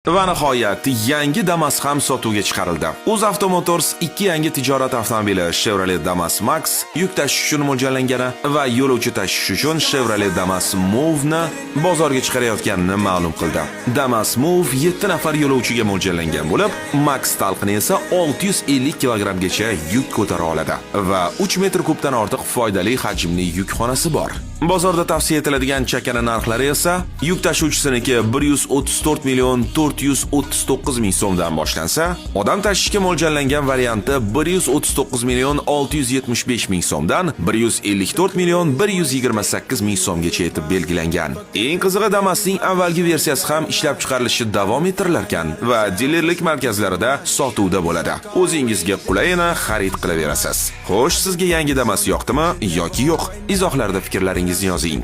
Va nihoyat yangi Damas ham sotuvga chiqarildi. UzAuto Motors ikki yangi tijorat avtomobili Chevrolet Damas Max yuk tashish uchun mo'ljallangani va yo'lovchi tashish uchun Chevrolet Damas Move ni bozorga chiqarayotganini ma'lum qildi. Damas Move 7 nafar yo'lovchiga mo'ljallangan bo'lib, Max talqini esa 650 kg-gacha yuk ko'tara oladi va 3 metr kubdan ortiq foydali hajmli yukxonasi bor. Bozorda tavsiya etiladigan chakana narxlari esa yuk tashuvchisiniki 134 million 439 ming so'mdan boshlansa, odam tashishga mo'ljallangan varianti 139 million 675 ming so'mdan 154 million 128 ming so'mgacha etib belgilangan. Eng qizig'i Damas'ning avvalgi versiyasi ham ishlab chiqarilishi davom ettirilar ekan va dilerlik markazlarida sotuvda bo'ladi. O'zingizga qulayini xarid qilaverasiz. Xo'sh, sizga yangi Damas yoqdimi yoki yo'q? Izohlarda fikrlaringizni yozing.